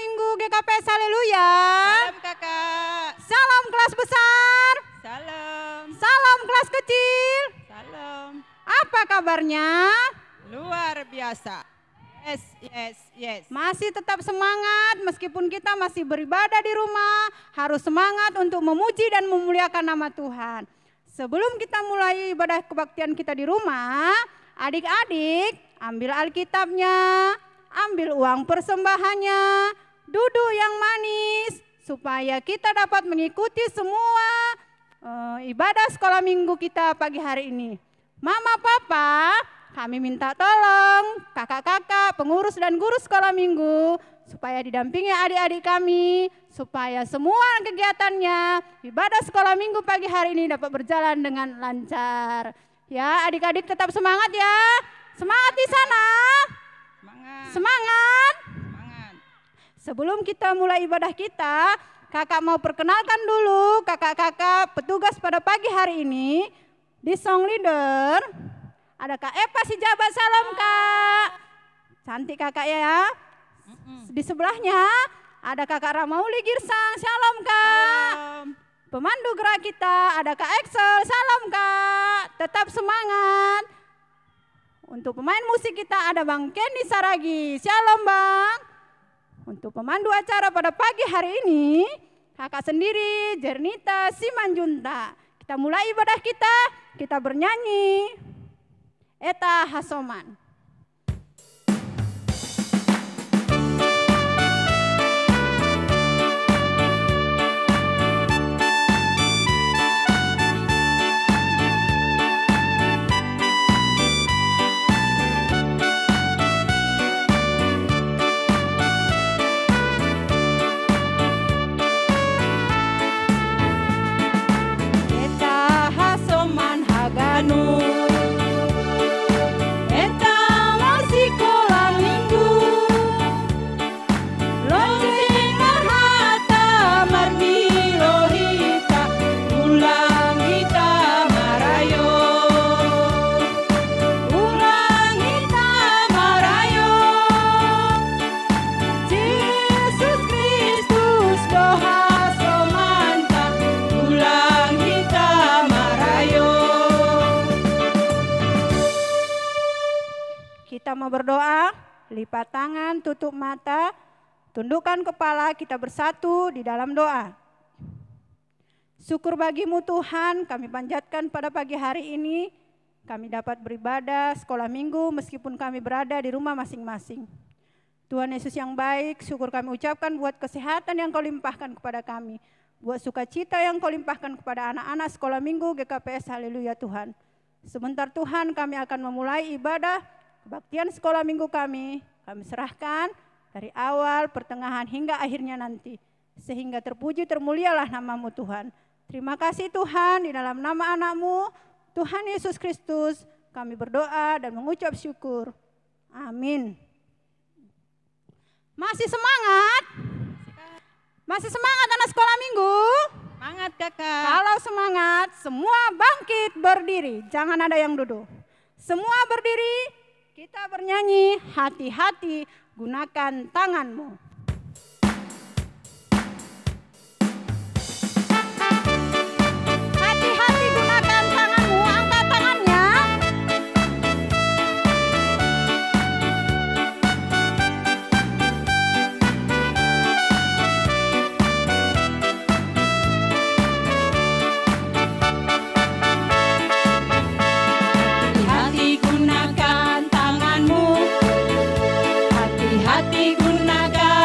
Minggu GKPS Haleluya. Salam kakak. Salam kelas besar. Salam. Salam kelas kecil. Salam. Apa kabarnya? Luar biasa. Yes, yes, yes. Masih tetap semangat meskipun kita masih beribadah di rumah. Harus semangat untuk memuji dan memuliakan nama Tuhan. Sebelum kita mulai ibadah kebaktian kita di rumah, adik-adik ambil Alkitabnya, ambil uang persembahannya, duduk yang manis supaya kita dapat mengikuti semua ibadah sekolah minggu kita pagi hari ini. Mama, Papa, kami minta tolong kakak-kakak, pengurus dan guru sekolah minggu supaya didampingi adik-adik kami supaya semua kegiatannya ibadah sekolah minggu pagi hari ini dapat berjalan dengan lancar. Ya, adik-adik tetap semangat ya. Semangat di sana. Semangat. Semangat. Semangat. Sebelum kita mulai ibadah kita, kakak mau perkenalkan dulu kakak-kakak petugas pada pagi hari ini. Di song leader ada Kak Eva si jabat, salam Kak. Cantik kakak ya. Di sebelahnya ada Kakak Ramauli Girsang, salam Kak. Salam. Pemandu gerak kita ada Kak Excel, salam Kak. Tetap semangat. Untuk pemain musik kita ada Bang Kenny Saragi, shalom Bang. Untuk pemandu acara pada pagi hari ini, kakak sendiri Jernita Simanjunta. Kita mulai ibadah kita bernyanyi Eta Hasoman. Kita mau berdoa, lipat tangan, tutup mata, tundukkan kepala, kita bersatu di dalam doa. Syukur bagimu Tuhan, kami panjatkan pada pagi hari ini, kami dapat beribadah sekolah minggu meskipun kami berada di rumah masing-masing. Tuhan Yesus yang baik, syukur kami ucapkan buat kesehatan yang kau limpahkan kepada kami. Buat sukacita yang kau limpahkan kepada anak-anak sekolah minggu GKPS Haleluya Tuhan. Sebentar Tuhan kami akan memulai ibadah kebaktian sekolah minggu kami serahkan dari awal, pertengahan hingga akhirnya nanti. Sehingga terpuji termulialah nama-Mu Tuhan. Terima kasih Tuhan, di dalam nama anak-Mu, Tuhan Yesus Kristus, kami berdoa dan mengucap syukur. Amin. Masih semangat? Masih semangat anak sekolah minggu? Semangat kakak. Kalau semangat, semua bangkit berdiri, jangan ada yang duduk. Semua berdiri. Kita bernyanyi, hati-hati gunakan tanganmu. Hati-hati gunakan tanganmu, angkat tangannya. Hati-hati gunakan tanganmu. Hati-hati gunakan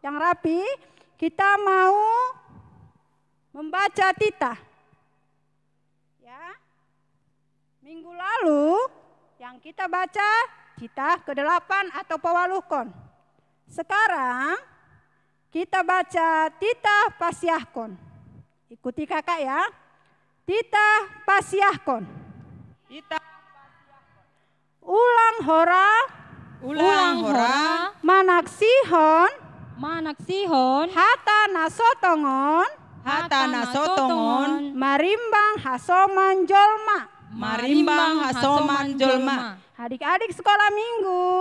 yang rapi, kita mau membaca titah. Ya. Minggu lalu yang kita baca titah ke-8 atau Pawalukon. Sekarang kita baca titah Pasyahkon. Ikuti kakak ya. Titah Pasyahkon. Titah Ulang hora. ulang hora. Manaksihon. Manaksihon. Hata nasotongon. Hata nasotongon. Marimbang hasoman jolma. Marimbang hasoman jolma. Adik-adik sekolah minggu,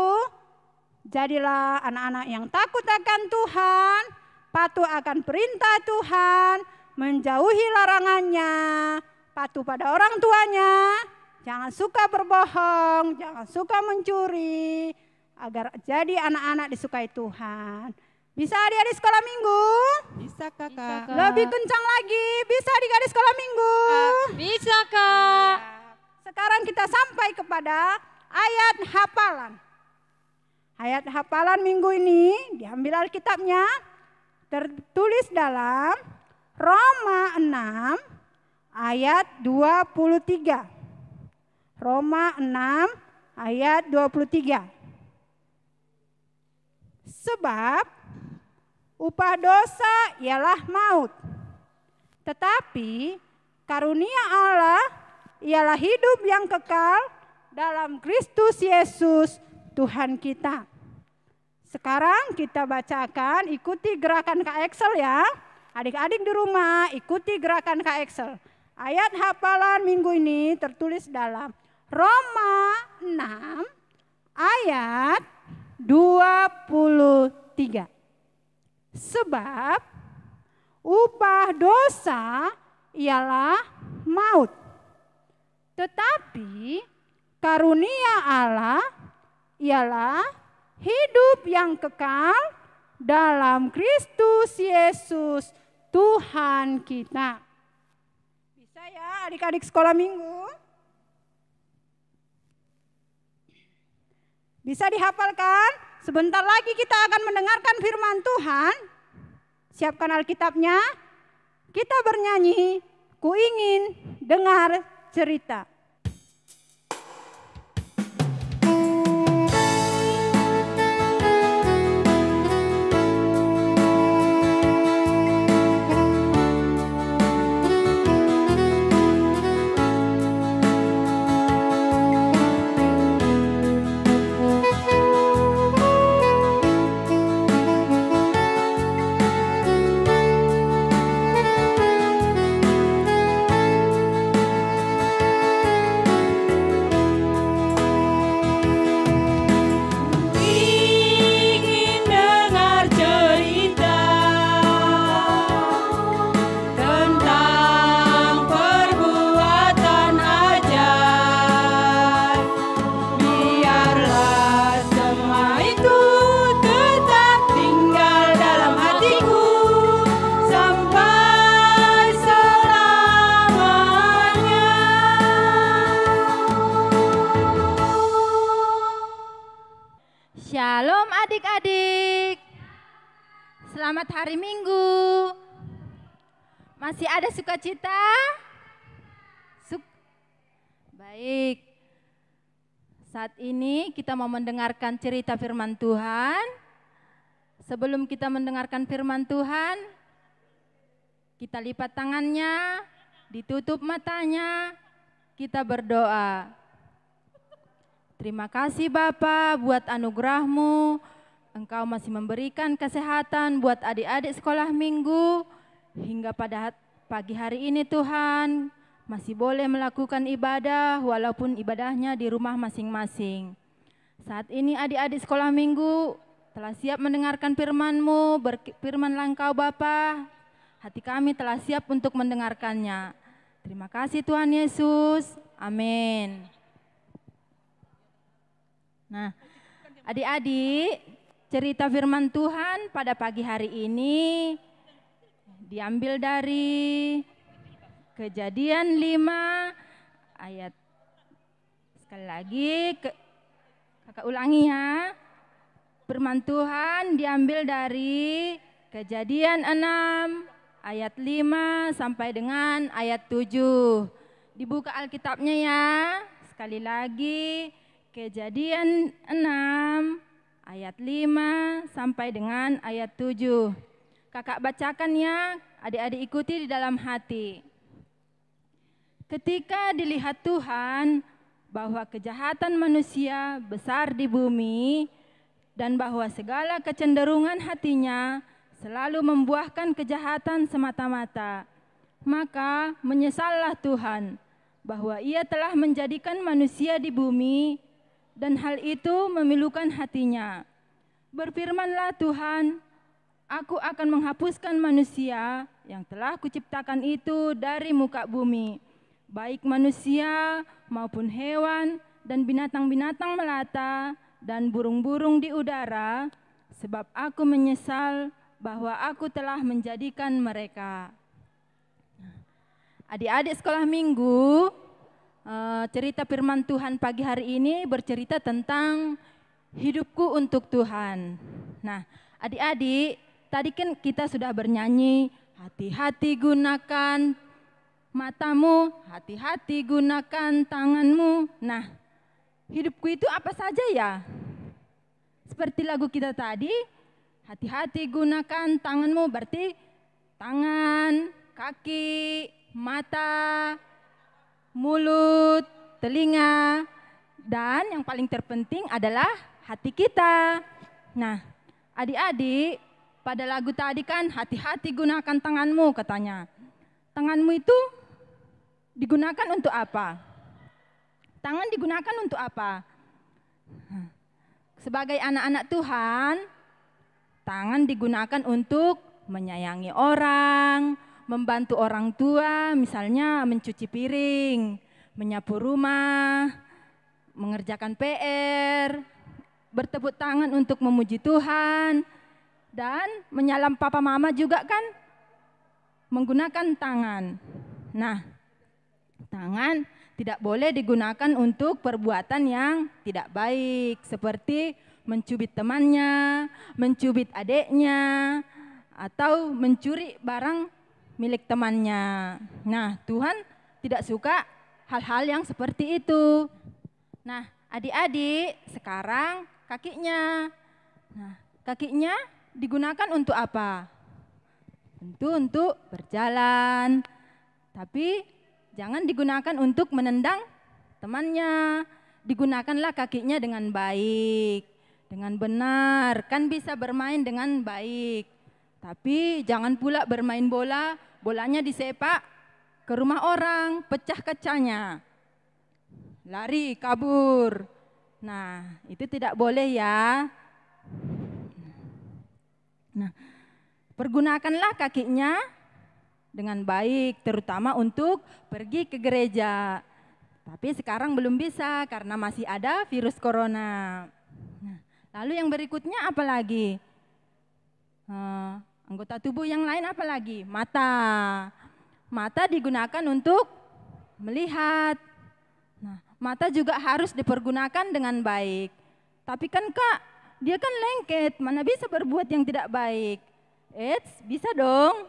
jadilah anak-anak yang takut akan Tuhan, patuh akan perintah Tuhan, menjauhi larangannya, patuh pada orang tuanya, jangan suka berbohong, jangan suka mencuri, agar jadi anak-anak disukai Tuhan. Bisa adik-adik sekolah minggu? Bisa kakak. Lebih kencang lagi, bisa adik-adik sekolah minggu? Bisa Kak. Sekarang kita sampai kepada ayat hafalan. Ayat hafalan minggu ini diambil Alkitabnya, tertulis dalam Roma 6 ayat 23. Roma 6 ayat 23. Sebab upah dosa ialah maut, tetapi karunia Allah ialah hidup yang kekal dalam Kristus Yesus Tuhan kita. Sekarang kita bacakan, ikuti gerakan Kak Excel ya. Adik-adik di rumah ikuti gerakan Kak Excel. Ayat hafalan minggu ini tertulis dalam Roma 6 ayat 23. Sebab upah dosa ialah maut, tetapi karunia Allah ialah hidup yang kekal dalam Kristus Yesus Tuhan kita. Bisa ya adik-adik sekolah minggu? Bisa dihafalkan? Sebentar lagi kita akan mendengarkan firman Tuhan. Siapkan Alkitabnya. Kita bernyanyi, ku ingin dengar cerita. Shalom adik-adik. Selamat hari Minggu. Masih ada sukacita? Baik. Saat ini kita mau mendengarkan cerita firman Tuhan. Sebelum kita mendengarkan firman Tuhan, kita lipat tangannya, ditutup matanya, kita berdoa. Terima kasih Bapa buat anugerah-Mu. Engkau masih memberikan kesehatan buat adik-adik sekolah minggu. Hingga pada pagi hari ini Tuhan, masih boleh melakukan ibadah walaupun ibadahnya di rumah masing-masing. Saat ini adik-adik sekolah minggu telah siap mendengarkan firman-Mu. Berfirmanlah Engkau Bapa, hati kami telah siap untuk mendengarkannya. Terima kasih Tuhan Yesus. Amin. Nah, adik-adik, cerita firman Tuhan pada pagi hari ini diambil dari Kejadian 5 ayat, sekali lagi kakak ulangi ya. Firman Tuhan diambil dari Kejadian 6 ayat 5 sampai dengan ayat 7. Dibuka Alkitabnya ya. Sekali lagi, Kejadian 6 ayat 5 sampai dengan ayat 7. Kakak bacakan ya, adik-adik ikuti di dalam hati. Ketika dilihat Tuhan bahwa kejahatan manusia besar di bumi dan bahwa segala kecenderungan hatinya selalu membuahkan kejahatan semata-mata, maka menyesallah Tuhan bahwa Ia telah menjadikan manusia di bumi dan hal itu memilukan hatinya. Berfirmanlah Tuhan, Aku akan menghapuskan manusia yang telah kuciptakan itu dari muka bumi, baik manusia maupun hewan dan binatang-binatang melata dan burung-burung di udara, sebab aku menyesal bahwa aku telah menjadikan mereka. Adik-adik sekolah minggu, cerita firman Tuhan pagi hari ini bercerita tentang hidupku untuk Tuhan. Nah, adik-adik, tadi kan kita sudah bernyanyi, hati-hati gunakan matamu, hati-hati gunakan tanganmu. Nah, hidupku itu apa saja ya? Seperti lagu kita tadi, hati-hati gunakan tanganmu, berarti tangan, kaki, mata, mulut, telinga, dan yang paling terpenting adalah hati kita. Nah, adik-adik, pada lagu tadi kan hati-hati gunakan tanganmu katanya. Tanganmu itu digunakan untuk apa? Tangan digunakan untuk apa? Sebagai anak-anak Tuhan, tangan digunakan untuk menyayangi orang, membantu orang tua, misalnya mencuci piring, menyapu rumah, mengerjakan PR, bertepuk tangan untuk memuji Tuhan, dan menyalam papa mama juga kan menggunakan tangan. Nah, tangan tidak boleh digunakan untuk perbuatan yang tidak baik, seperti mencubit temannya, mencubit adiknya, atau mencuri barang milik temannya. Nah, Tuhan tidak suka hal-hal yang seperti itu. Nah, adik-adik, sekarang kakinya. Nah, kakinya digunakan untuk apa? Tentu untuk berjalan. Tapi jangan digunakan untuk menendang temannya. Digunakanlah kakinya dengan baik, dengan benar. Kan bisa bermain dengan baik. Tapi jangan pula bermain bola, bolanya disepak ke rumah orang, pecah kacanya. Lari, kabur. Nah, itu tidak boleh ya. Nah, pergunakanlah kakinya dengan baik, terutama untuk pergi ke gereja. Tapi sekarang belum bisa karena masih ada virus corona. Nah, lalu yang berikutnya apa lagi? Anggota tubuh yang lain apa lagi? Mata. Mata digunakan untuk melihat. Nah, mata juga harus dipergunakan dengan baik. Tapi kan Kak, dia kan lengket, mana bisa berbuat yang tidak baik? Bisa dong.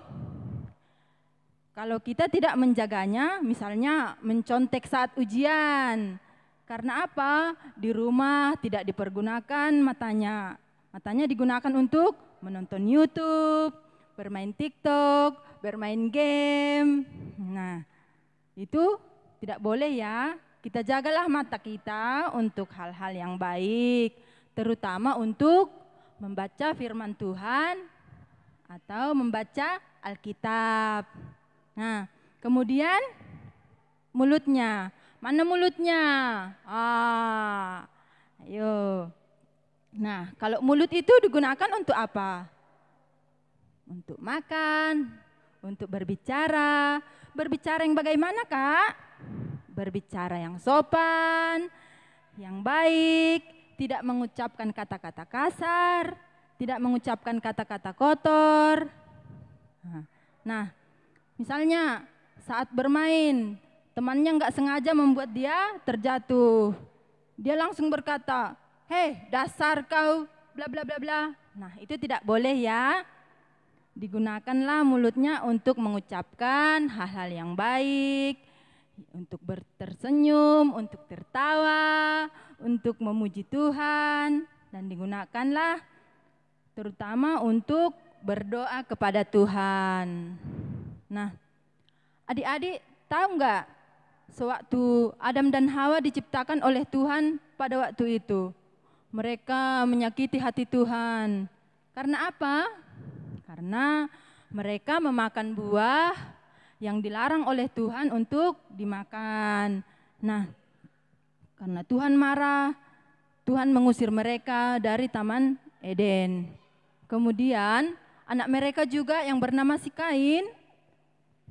Kalau kita tidak menjaganya, misalnya mencontek saat ujian. Karena apa? Di rumah tidak dipergunakan matanya. Matanya digunakan untuk menonton YouTube, bermain TikTok, bermain game. Nah, itu tidak boleh ya. Kita jagalah mata kita untuk hal-hal yang baik, terutama untuk membaca firman Tuhan atau membaca Alkitab. Nah, kemudian mulutnya. Mana mulutnya? Ayo. Nah, kalau mulut itu digunakan untuk apa? Untuk makan, untuk berbicara. Berbicara yang bagaimana, Kak? Berbicara yang sopan, yang baik, tidak mengucapkan kata-kata kasar, tidak mengucapkan kata-kata kotor. Nah, misalnya saat bermain, temannya nggak sengaja membuat dia terjatuh. Dia langsung berkata, "Hei, dasar kau, bla bla bla bla. Nah, itu tidak boleh ya. Digunakanlah mulutnya untuk mengucapkan hal-hal yang baik, untuk tersenyum, untuk tertawa, untuk memuji Tuhan, dan digunakanlah terutama untuk berdoa kepada Tuhan. Nah, adik-adik tahu nggak, sewaktu Adam dan Hawa diciptakan oleh Tuhan pada waktu itu, mereka menyakiti hati Tuhan. Karena apa? Karena mereka memakan buah yang dilarang oleh Tuhan untuk dimakan. Nah, karena Tuhan marah, Tuhan mengusir mereka dari Taman Eden. Kemudian anak mereka juga yang bernama si Kain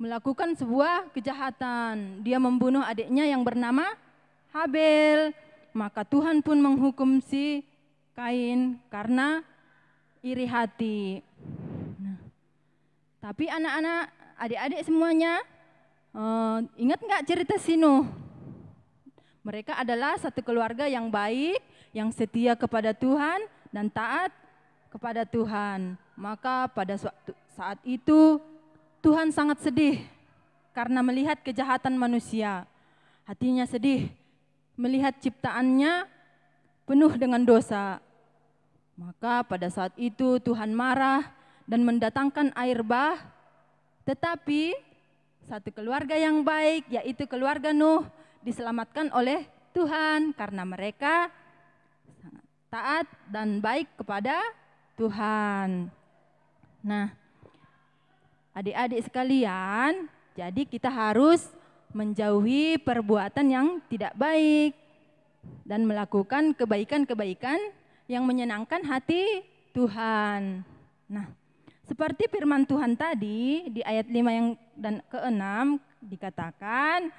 melakukan sebuah kejahatan. Dia membunuh adiknya yang bernama Habel. Maka Tuhan pun menghukum si Kain karena iri hati. Nah, tapi anak-anak, adik-adik semuanya, ingat nggak cerita si Nuh? Mereka adalah satu keluarga yang baik, yang setia kepada Tuhan dan taat kepada Tuhan. Maka pada saat itu Tuhan sangat sedih karena melihat kejahatan manusia. Hatinya sedih melihat ciptaannya penuh dengan dosa. Maka pada saat itu Tuhan marah dan mendatangkan air bah. Tetapi satu keluarga yang baik, yaitu keluarga Nuh, diselamatkan oleh Tuhan karena mereka sangat taat dan baik kepada Tuhan. Nah, adik-adik sekalian, jadi kita harus menjauhi perbuatan yang tidak baik dan melakukan kebaikan-kebaikan yang menyenangkan hati Tuhan. Nah, seperti firman Tuhan tadi di ayat 5 dan ke-6 dikatakan,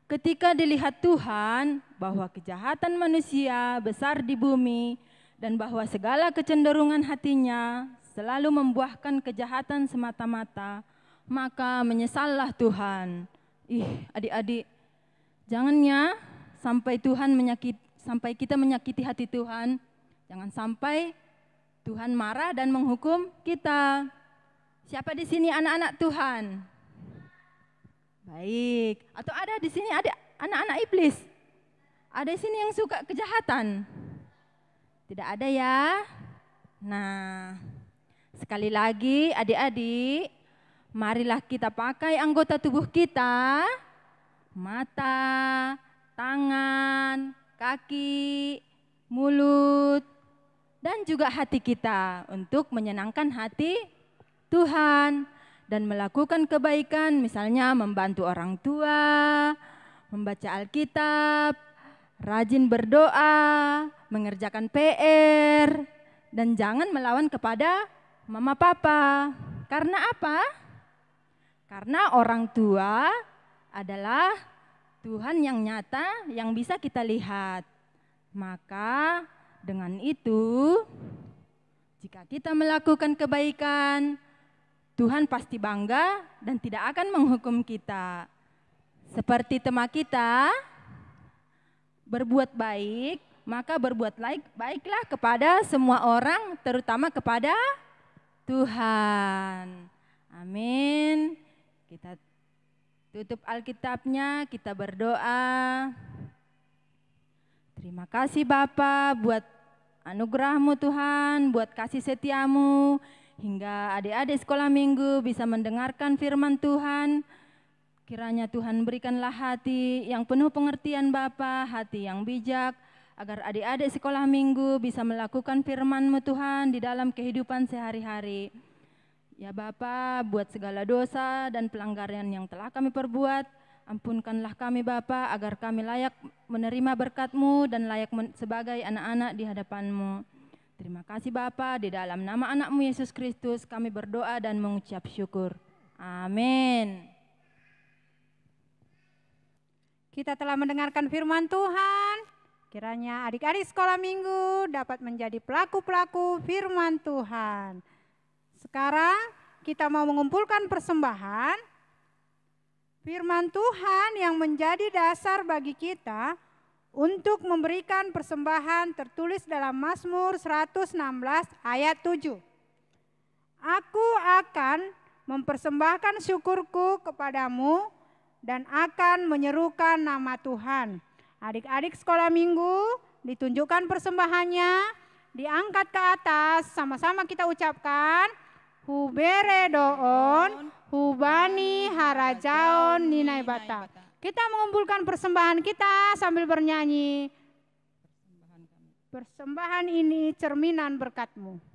ketika dilihat Tuhan bahwa kejahatan manusia besar di bumi dan bahwa segala kecenderungan hatinya selalu membuahkan kejahatan semata-mata, maka menyesallah Tuhan. Adik-adik, jangannya sampai sampai kita menyakiti hati Tuhan. Jangan sampai Tuhan marah dan menghukum kita. Siapa di sini anak-anak Tuhan? Baik. Atau ada di sini ada anak-anak iblis? Ada di sini yang suka kejahatan? Tidak ada ya? Nah, sekali lagi adik-adik, marilah kita pakai anggota tubuh kita, mata, tangan, kaki, mulut, dan juga hati kita untuk menyenangkan hati Tuhan dan melakukan kebaikan, misalnya membantu orang tua, membaca Alkitab, rajin berdoa, mengerjakan PR, dan jangan melawan kepada mama papa. Karena apa? Karena orang tua adalah Tuhan yang nyata yang bisa kita lihat. Maka dengan itu, jika kita melakukan kebaikan, Tuhan pasti bangga dan tidak akan menghukum kita. Seperti tema kita, berbuat baik, maka berbuat baiklah kepada semua orang, terutama kepada Tuhan. Amin. Kita tutup Alkitabnya, kita berdoa. Terima kasih Bapa buat anugerah-Mu Tuhan, buat kasih setia-Mu, hingga adik-adik sekolah minggu bisa mendengarkan firman Tuhan. Kiranya Tuhan berikanlah hati yang penuh pengertian Bapa, hati yang bijak, agar adik-adik sekolah minggu bisa melakukan firman-Mu Tuhan di dalam kehidupan sehari-hari. Ya Bapa, buat segala dosa dan pelanggaran yang telah kami perbuat, ampunkanlah kami Bapa, agar kami layak menerima berkat-Mu dan layak sebagai anak-anak di hadapan-Mu. Terima kasih Bapa, di dalam nama anak-Mu Yesus Kristus kami berdoa dan mengucap syukur. Amin. Kita telah mendengarkan firman Tuhan. Kiranya adik-adik sekolah minggu dapat menjadi pelaku-pelaku firman Tuhan. Sekarang kita mau mengumpulkan persembahan. Firman Tuhan yang menjadi dasar bagi kita untuk memberikan persembahan tertulis dalam Mazmur 116 ayat 7. Aku akan mempersembahkan syukurku kepadamu dan akan menyerukan nama Tuhan. Adik-adik sekolah minggu, ditunjukkan persembahannya, diangkat ke atas, sama-sama kita ucapkan, Huberedoon, Hubani Harajaon Ninai Bata. Kita mengumpulkan persembahan kita sambil bernyanyi. Persembahan ini cerminan berkat-Mu.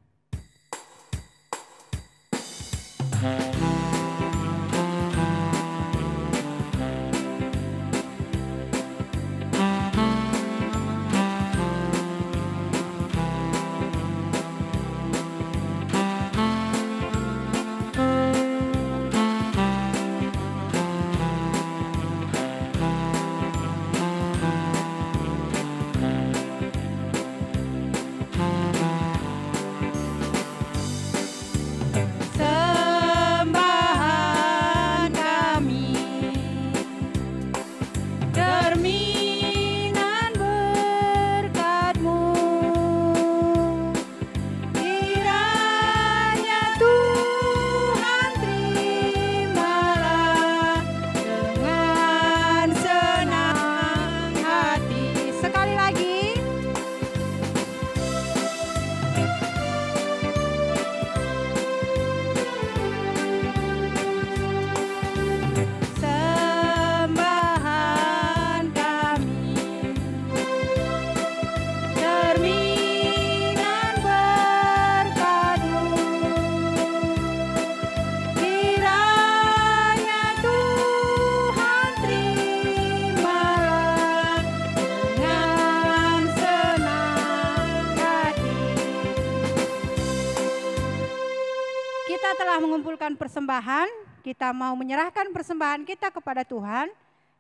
Mengumpulkan persembahan, kita mau menyerahkan persembahan kita kepada Tuhan,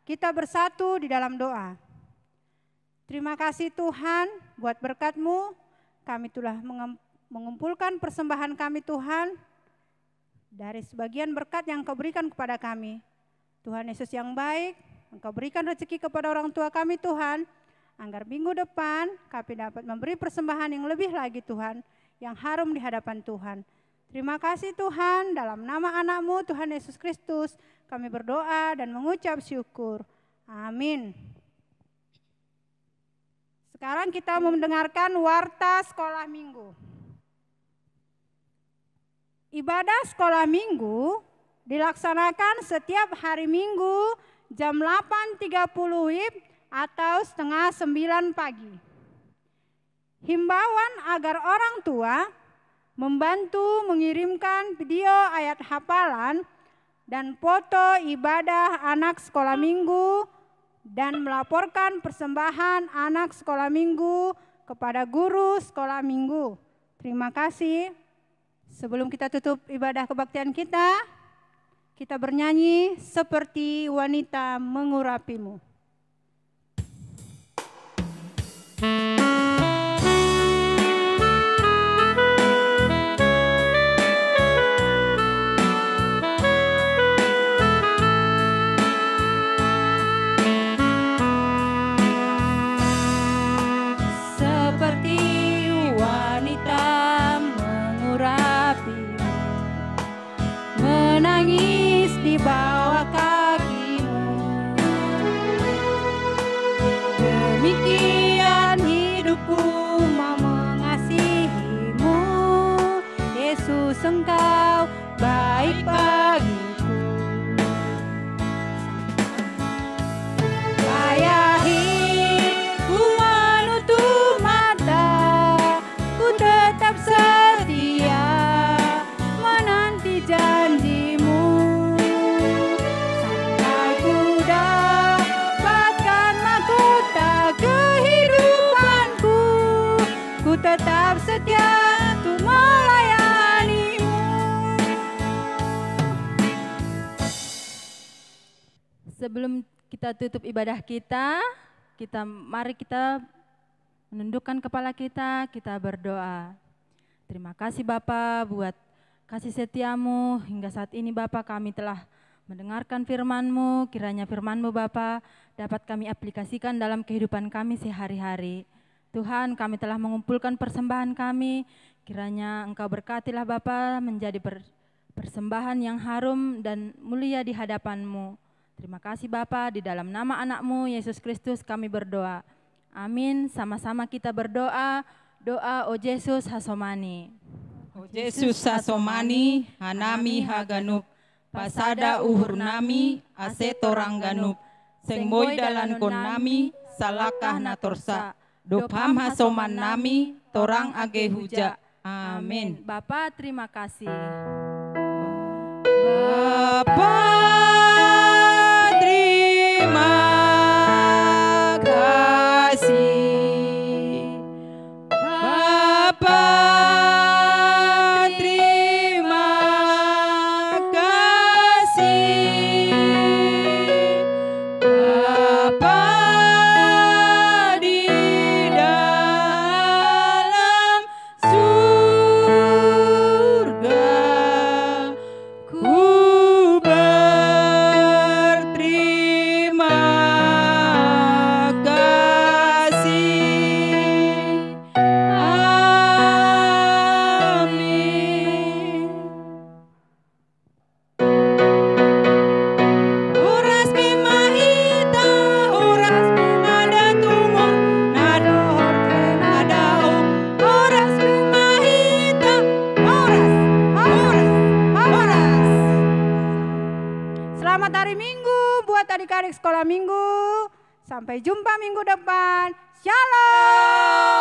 kita bersatu di dalam doa. Terima kasih Tuhan buat berkat-Mu, kami telah mengumpulkan persembahan kami Tuhan, dari sebagian berkat yang Kau berikan kepada kami. Tuhan Yesus yang baik, Engkau berikan rezeki kepada orang tua kami Tuhan, agar minggu depan kami dapat memberi persembahan yang lebih lagi Tuhan, yang harum di hadapan Tuhan. Terima kasih Tuhan, dalam nama anak-Mu Tuhan Yesus Kristus, kami berdoa dan mengucap syukur. Amin. Sekarang kita mau mendengarkan warta sekolah minggu. Ibadah sekolah minggu dilaksanakan setiap hari Minggu jam 8.30 WIB atau setengah 9 pagi. Himbauan agar orang tua membantu mengirimkan video ayat hafalan dan foto ibadah anak sekolah minggu dan melaporkan persembahan anak sekolah minggu kepada guru sekolah minggu. Terima kasih. Sebelum kita tutup ibadah kebaktian kita bernyanyi seperti wanita mengurapimu. Menangis di bawah kakimu, demikian hidupku mau mengasihimu. Yesus Engkau baik bagiku. Ku menutup mata, ku tetap setia menanti janjimu, sampai ku dapatkan mahkota kehidupanku. Ku tetap setia untuk melayanimu. Sebelum kita tutup ibadah mari kita menundukkan kepala kita berdoa. Terima kasih Bapa buat kasih setiamu hingga saat ini Bapa, kami telah mendengarkan firman-Mu. Kiranya firman-Mu Bapa dapat kami aplikasikan dalam kehidupan kami sehari-hari. Tuhan, kami telah mengumpulkan persembahan kami. Kiranya Engkau berkatilah Bapa menjadi persembahan yang harum dan mulia di hadapan-Mu. Terima kasih Bapa, di dalam nama anak-Mu Yesus Kristus kami berdoa. Amin. Sama-sama kita berdoa. Doa O Yesus Hasomani. O Yesus Hasomani, hanami haganup, pasada uhur nami, ase torang ganup, seng moy dalan kon nami, salakah na torsa, dopham hasoman nami, torang age huja. Amin. Bapa, terima kasih. Bapa, terima kasih. Bapa, terima kasih. Bapa di dalam surga, ku berterima kasih. Amin. Oras bimahita, oras nada tungon, nada horke, nada om. Oras bimahita, oras. Selamat hari Minggu buat adik-adik sekolah Minggu. Sampai jumpa minggu depan. Shalom.